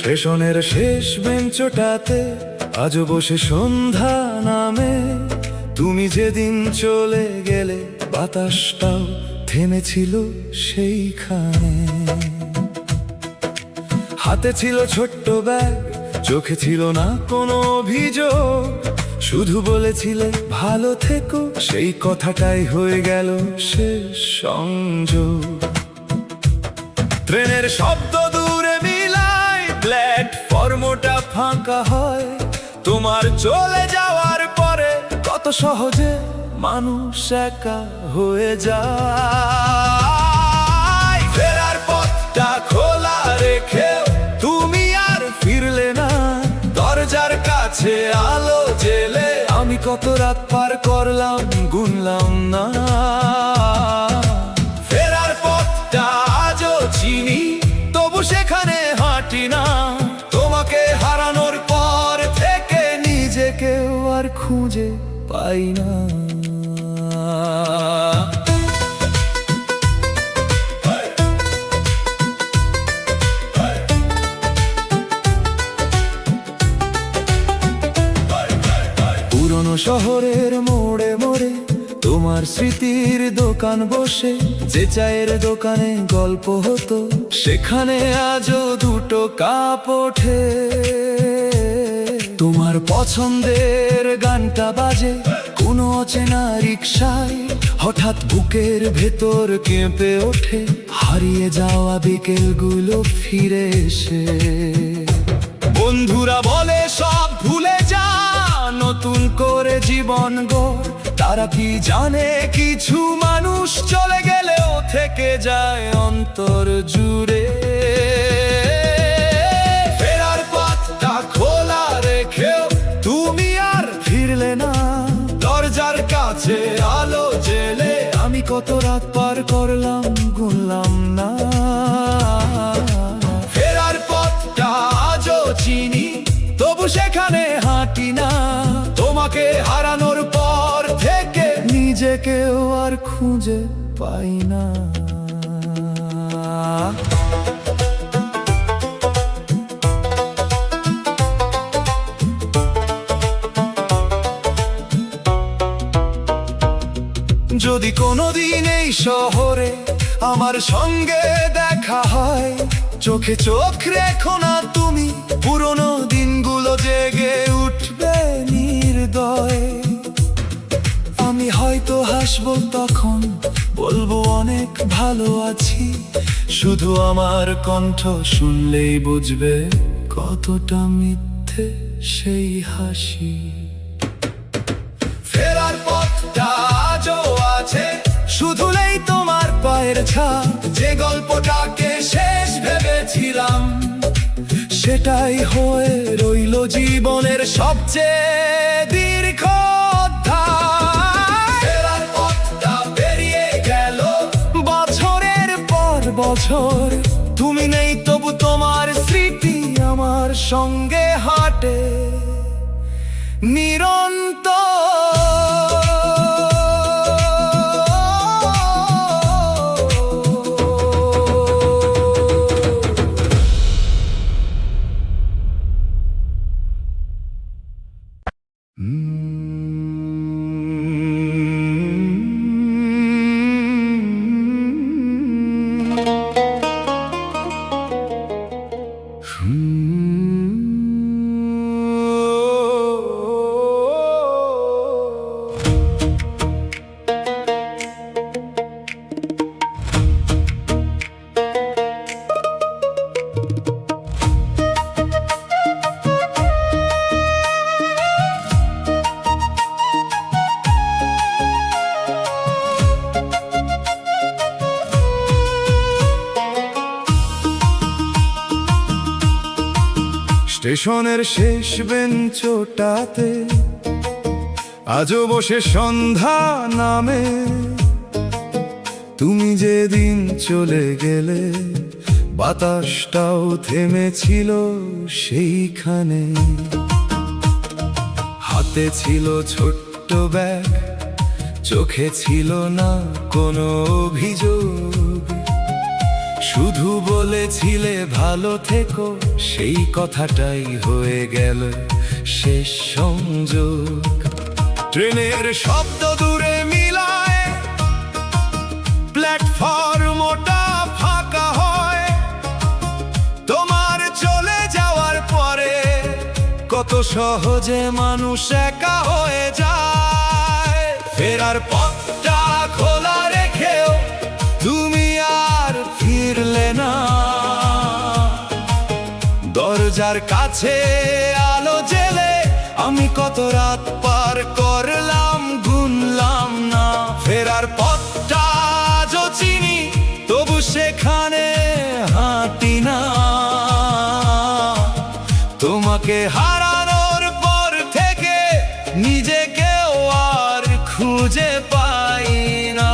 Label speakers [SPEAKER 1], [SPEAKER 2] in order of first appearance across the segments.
[SPEAKER 1] স্টেশনের শেষ বেঞ্চটাতে আজও বসে সন্ধ্যা নামে। তুমি যেদিন চলে গেলে বাতাসটাও থেমেছিল সেইখানে। হাতে ছিল ছোট্ট ব্যাগ, চোখে ছিল না কোনো অভিযোগ, শুধু বলেছিলে ভালো থেকো। সেই কথাটাই হয়ে গেল শেষ সংযোগ। ট্রেনের শব্দ দূরে মিলায়, প্ল্যাটফর্মটা ফাঁকা হয়। তোমার চলে যাওয়ার পরে কত সহজে মানুষ একা হয়ে যায়। ফেরার পথটা খোলা রেখে তুমি আর ফিরলে না। দরজার কাছে আলো জেলে আমি কত রাত পার করলাম গুনলাম না। ফেরার পথটা আজও চিনি, তবু সেখানে হাঁটি না। তোমাকে হারানোর পর থেকে নিজেকেও আর খুঁজে পাই না। পুরনো শহরের মোড়ে মোড়ে তোমার স্মৃতির দোকান বসে, যে চায়ের দোকানে গল্প হতো সেখানে আজও দুটো কাপ ওঠে। তোমার পছন্দের গানটা বাজে কোনো অচেনা রিকশায়, হঠাৎ বুকের ভেতর কেঁপে ওঠে হারিয়ে যাওয়া বিকেলগুলো ফিরে এসে। বন্ধুরা বলে সব ভুলে যা, নতুন করে জীবন গড়। তারা কি জানে কিছু মানুষ চলে গেলেও থেকে যায় অন্তর জুড়ে। ফেরার পথটা খোলা রেখেও তুমি আর ফিরলে না। দরজার কাছে আলো জেলে আমি কত রাত পার করলাম গুনলাম না। ফেরার পথটা আজও চিনি, তবু সেখানে হাঁটি না। তোমাকে হারানোর পর থেকে নিজেকেও আর খুঁজে পাই না। যদি কোনোদিন এই শহরে আমার সঙ্গে দেখা হয়, চোখে চোখ রেখো না তুমি, পুরনো দিনগুলো জেগে উঠবে নির্দয়। আমি হয়তো হাসবো তখন, বলবো অনেক ভালো আছি। শুধু আমার কণ্ঠ শুনলেই বুঝবে কতটা মিথ্যে সেই হাসি। ফেরার পথটা আজও আছে, শুধু নেই তোমার পায়ের ছাপ। যে গল্পটাকে শেষ ভেবেছিলাম সেটাই হয়ে রইল জীবনের সবচেয়ে দীর্ঘ অধ্যায়। ফেরার পথটা পেরিয়ে গেল বছরের পর বছর, তুমি নেই তবু তোমার স্মৃতি আমার সঙ্গে হাঁটে নিরন্তর।
[SPEAKER 2] Thank you.
[SPEAKER 1] স্টেশনের শেষ বেঞ্চটাতে আজও বসে সন্ধ্যা নামে। তুমি যেদিন চলে গেলে বাতাসটাও থেমেছিল সেইখানে। হাতে ছিল ছোট্ট ব্যাগ, চোখে ছিল না কোনো অভিযোগ, শুধু বলেছিলে ভালো থেকো, সেই কথাটাই হয়ে গেল শেষ সংযোগ। ট্রেনের শব্দ দূরে মিলায়, প্ল্যাটফর্মটা ফাঁকা হয়। তোমার চলে যাওয়ার পরে কত সহজে মানুষ একা হয়ে যায়। ফেরার পথটা খোলা রেখেও তুমি আর ফিরলে না। দরজার কাছে আলো জেলে আমি কত রাত পার করলাম, গুনলাম না। ফেরার পথটা আজও চিনি, তবু সেখানে হাঁটি না। তোমাকে হারানোর পর থেকে নিজেকেও আর খুঁজে পাই না।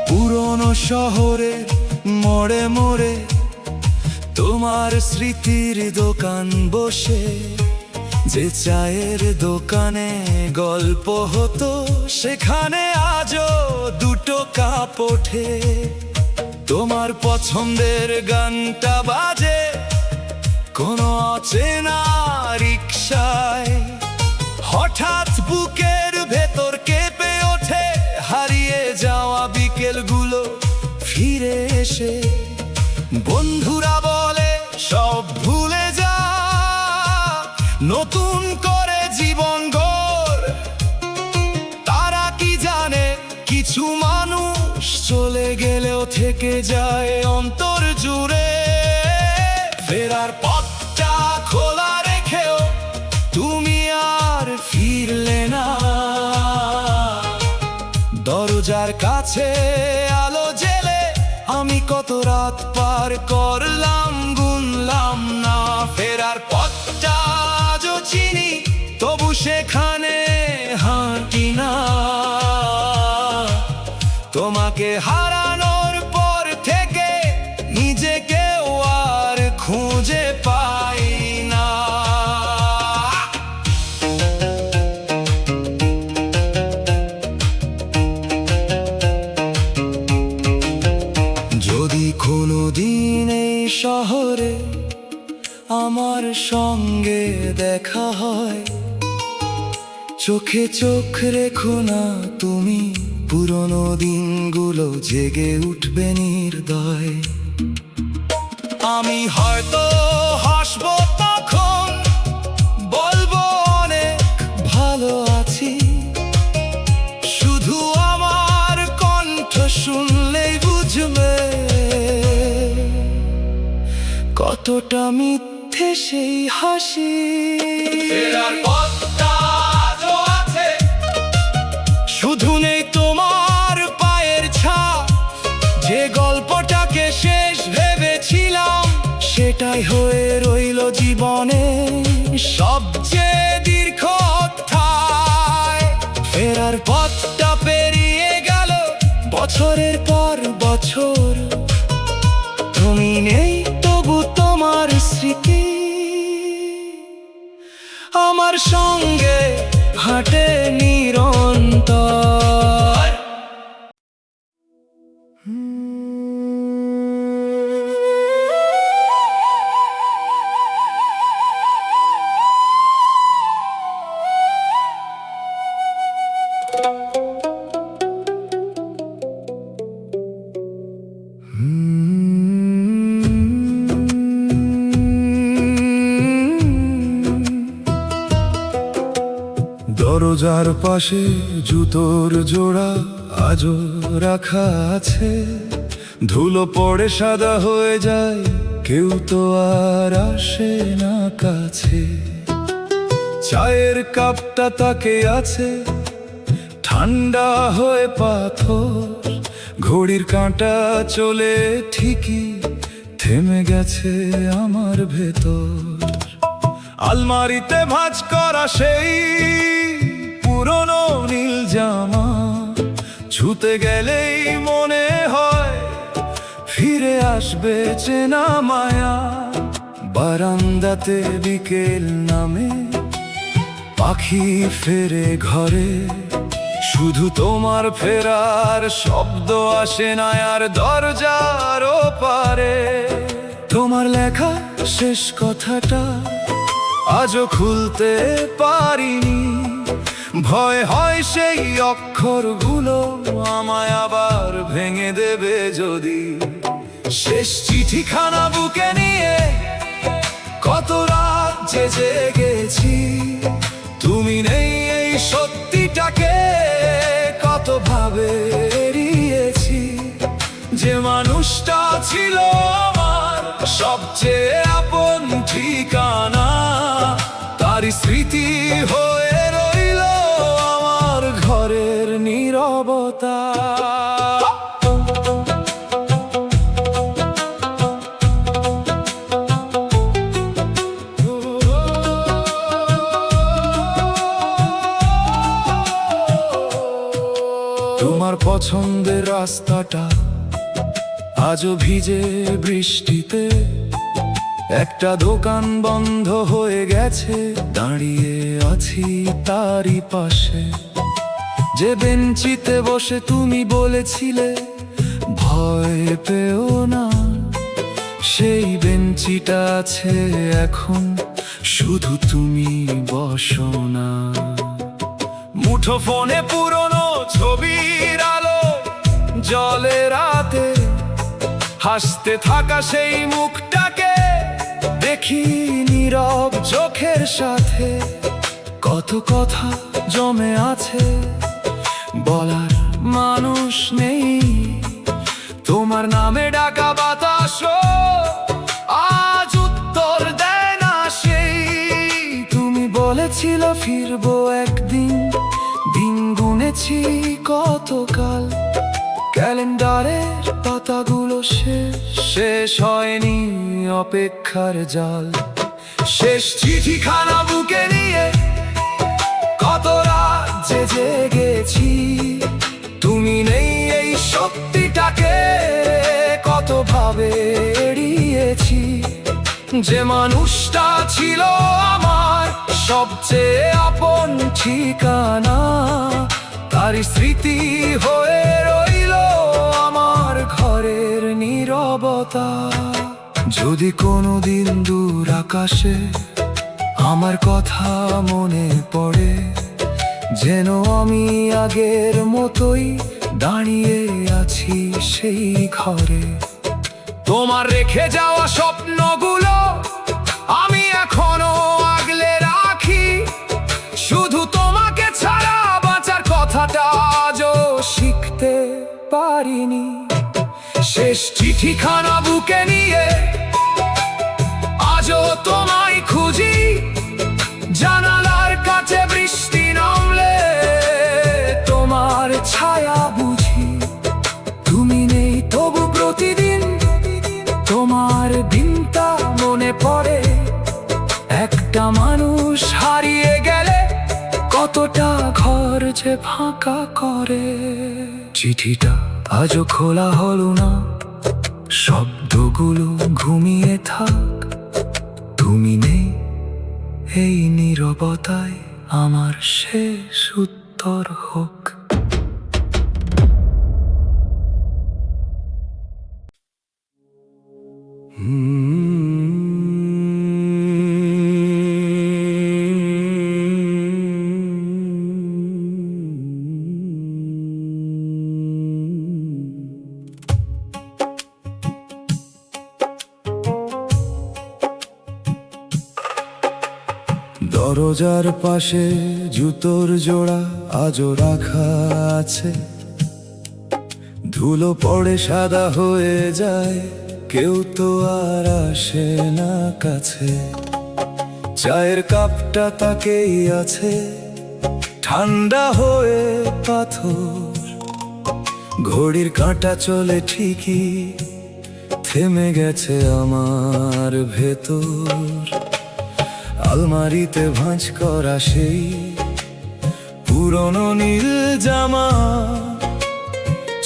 [SPEAKER 1] পুরনো শহরে মোড়ে মোড়ে তোমার স্মৃতির দোকান বসে, যে চায়ের দোকানে গল্প হতো সেখানে আজও দুটো কাপ ওঠে। তোমার পছন্দের গানটা বাজে কোনো অচেনা রিকশায়। হঠাৎ বুকের ভেতর কেঁপে ওঠে হারিয়ে যাওয়া বিকেলগুলো ফিরে এসে। বন্ধুরা বলে সব ভুলে যা, নতুন করে জীবন গড়। তারা কি জানে কিছু মানুষ চলে গেলেও থেকে যায় অন্তর জুড়ে। ফেরার পথটা খোলা রেখেও তুমি আর ফিরলে না। দরজার কাছে আলো জেলে আমি কত রাত পার করলাম, গুনলাম না। ফেরার পথটা আজও চিনি, তবু সেখানে হাঁটি না। তোমাকে হারানোর পর থেকে নিজেকেও আর খুঁজে পাই না। যদি কোনোদিন এই শহরে আমার সঙ্গে দেখা হয়, চোখে চোখ রেখো না তুমি, পুরনো দিনগুলো জেগে উঠবে নির্দয়। আমি হয়তো হাসবো তখন, বলবো অনেক ভালো আছি। শুধু আমার কণ্ঠ শুনলেই বুঝবে কতটা মিথ্যে সেই হাসি। ফেরার পথটা আজও আছে, শুধু নেই তোমার পায়ের ছাপ। যে গল্পটাকে শেষ ভেবেছিলাম সেটাই হয়ে রইল জীবনে সবচেয়ে দীর্ঘ অধ্যায়। ফেরার পথটা পেরিয়ে গেল বছরের পর বছর, তুমি নেই তবু তোমার স্মৃতি আমার সঙ্গে হাঁটে নিরন্তর। দরজার পাশে জুতোর জোড়া আজও রাখা আছে, ধুলো পড়ে সাদা হয়ে যায়, কেউ তো আর আসে না কাছে। চায়ের কাপটা তাকে আছে ঠান্ডা হয়ে পাথর, ঘড়ির কাঁটা চলে ঠিকই থেমে গেছে আমার ভেতর। আলমারিতে ভাঁজ করা সেই পুরনো নীল জামা ছুতে গেলেই মনে হয় ফিরে আসবে চেনা মায়া। বারান্দাতে বিকেল নামে, পাখি ফেরে ঘরে, শুধু তোমার ফেরার শব্দ আসে না আর দরজার ওপারে। তোমার লেখা শেষ কথাটা আজও খুলতে পারিনি, ভয় হয় সেই অক্ষরগুলো আমায় আবার ভেঙে দেবে যদি। শেষ চিঠিখানা বুকে নিয়ে কত রাত যে জেগেছি, তুমি নেই এই সত্যিটাকে কত ভাবে এড়িয়েছি। যে মানুষটা ছিল আমার সবচেয়ে আপন ঠিকানা, তারই স্মৃতি হয়ে রইল আমার ঘরের নীরবতা। তোমার পছন্দের রাস্তাটা আজও ভিজে বৃষ্টিতে, একটা দোকান বন্ধ হয়ে গেছে, দাঁড়িয়ে আছি তারই পাশে। যে বেঞ্চিতে বসে তুমি বলেছিলে ভয় পেও না, সেই বেঞ্চিটা আছে এখন, শুধু তুমি বসো না। মুঠো ফোনে পুরনো ছবির আলো জলে রাতে, হাসতে থাকা সেই মুখটাকে দেখি নীরব চোখের সাথে। কত কথা জমে আছে বলার মানুষ নেই, তোমার নামে ডাকা বাতাসও আজ উত্তর দেয় না সেই। তুমি বলেছিলে ফিরবো একদিন, দিন গুনেছি কতকাল, ক্যালেন্ডারের পাতাগুলো শেষ হয়নি অপেক্ষার জাল। শেষ চিঠিখানা বুকে নিয়ে কত রাত যে জেগেছি, তুমি নেই এই সত্যিটাকে কত ভাবে এড়িয়েছি। যে মানুষটা ছিল আমার সবচেয়ে আপন ঠিকানা, তারই স্মৃতি হয়ে রইল আমার ঘরের নীরবতা। যদি কোনোদিন দূর আকাশে আমার কথা মনে পড়ে, যেন আমি আগের মতোই দাঁড়িয়ে আছি সেই ঘরে। তোমার রেখে যাওয়া স্বপ্নগুলো আমি এখনো আগলে রাখি, শুধু তোমাকে ছাড়া বাঁচার কথাটা আজও শিখতে পারিনি। শেষ চিঠিখানা বুকে নিয়ে আজও তোমায় খুঁজি, জানালার কাছে বৃষ্টি নামলে তোমার ছায়া বুঝি। তুমি নেই তবু প্রতিদিন তোমার দিনটা মনে পড়ে, একটা মানুষ হারিয়ে গেলে কতটা ঘর যে ফাঁকা করে। চিঠিটা আজও খোলা হলো না, শব্দগুলো ঘুমিয়ে থাক, তুমি নেই এই নীরবতায় আমার শেষ উত্তর হোক। দরজার পাশে জুতোর জোড়া আজও রাখা আছে, ধুলো পড়ে সাদা হয়ে যায়, কেউ তো আর আসে না কাছে। চায়ের কাপটা তাকেই আছে, ঠান্ডা হয়ে পাথর। ঘড়ির কাঁটা চলে ঠিকই, থেমে গেছে আমার ভেতর। আলমারিতে ভাঁজ করা সেই পুরনো নীল জামা,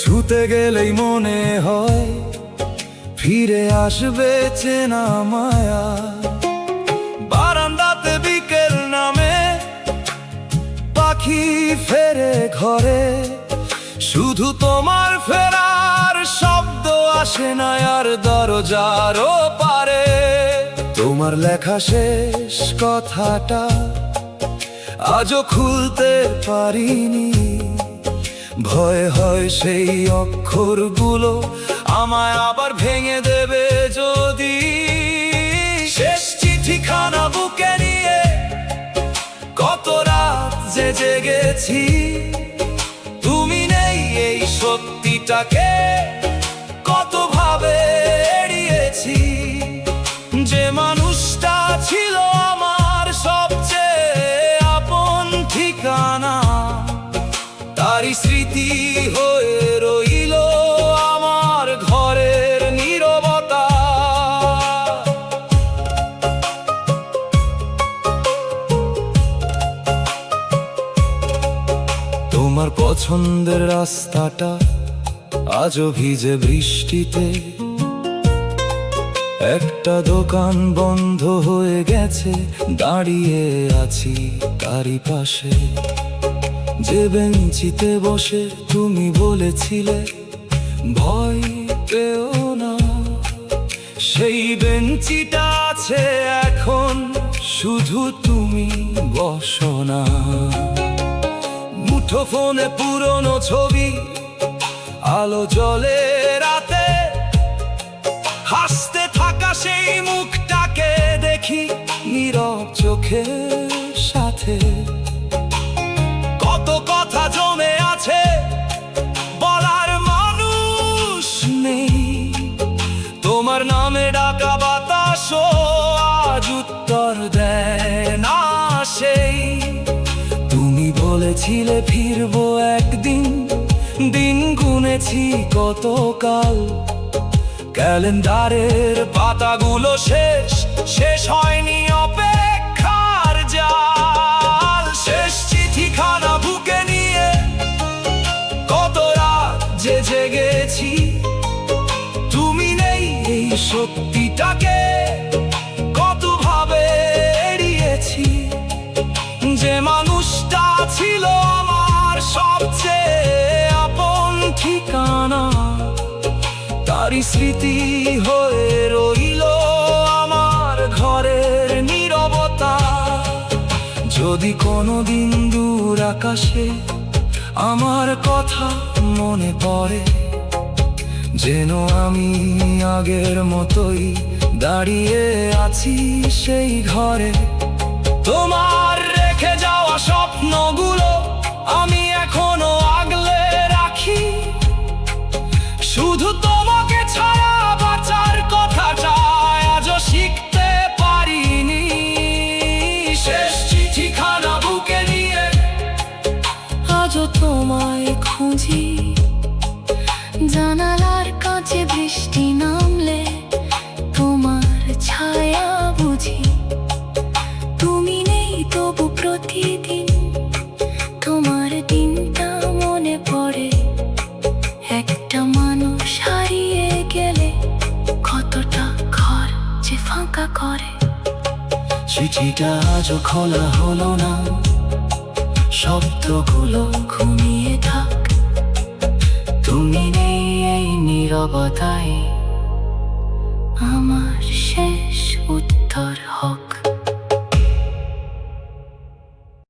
[SPEAKER 1] ছুতে গেলেই মনে হয় ফিরে আসবে চেনা মায়া। বারান্দাতে বিকেল নামে, পাখি ফেরে ঘরে, শুধু তোমার ফেরার শব্দ আসে না আর দরজারও পারে। তোমার লেখা শেষ কথাটা আজও খুলতে পারিনি, ভয় হয় সেই অক্ষরগুলো আমায় আবার ভেঙে দেবে যদি। শেষ চিঠিখানা বুকে নিয়ে কত রাত যে জেগেছি, তুমি নেই এই সত্যিটাকে কত ভাবে এড়িয়েছি। যে মানুষটা ছিল আমার সবচেয়ে আপন ঠিকানা, তারই স্মৃতি হয়ে রইল আমার ঘরের নীরবতা। তোমার পছন্দের রাস্তাটা আজও ভিজে বৃষ্টিতে, একটা দোকান বন্ধ হয়ে গেছে, দাঁড়িয়ে আছি তারই পাশে। যে বেঞ্চিতে বসে তুমি বলেছিলে ভয় পেও না, সেই বেঞ্চিটা আছে এখন, শুধু তুমি বসো না। মুঠো ফোনে পুরনো ছবি, আলো জ্বলে রাতে, হাসতে থাকা সেই মুখটাকে দেখি নীরব চোখের সাথে। কত কথা জমে আছে, বলার মানুষ নেই, তোমার নামে ডাকা বাতাসও আজ উত্তর দেয় না সেই। তুমি বলেছিলে ফিরবো একদিন, দিন গুনেছি কতকাল, ক্যালেন্ডারের পাতাগুলো শেষ হয়নি অপেক্ষার জাল। শেষ চিঠিখানা বুকে নিয়ে কত রাত যে জেগেছি, তুমি নেই এই সত্যিটাকে কত ভাবে এড়িয়েছি। যে মানুষটা ছিল আমার সবচেয়ে আপন ঠিকানা, তারই স্মৃতি হয়ে রইল আমার ঘরের নীরবতা। যদি কোনোদিন দূর আকাশে আমার কথা মনে পড়ে, যেন আমি আগের মতোই দাঁড়িয়ে আছি সেই ঘরে। তোমার রেখে যাওয়া স্বপ্নগুলো আমি এখনো আগলে রাখি, শুধু তোমাকে ছাড়া বাঁচার কথাটা আজও শিখতে পারিনি। শেষ চিঠিখানা বুকে নিয়ে
[SPEAKER 2] আজও তোমায় খুঁজি, জানালার কাছে বৃষ্টি নামলে তোমার ছায়া বুঝি। তুমি নেই তবু প্রতিদিন তোমার দিনটা মনে পড়ে। একটা মানুষ হারিয়ে গেলে কতটা ঘর যে ফাঁকা করে।
[SPEAKER 1] চিঠিটা আজও খোলা হলো না,
[SPEAKER 2] শব্দগুলো ঘুমিয়ে থাক, তুমি নেই এই নীরবতায়।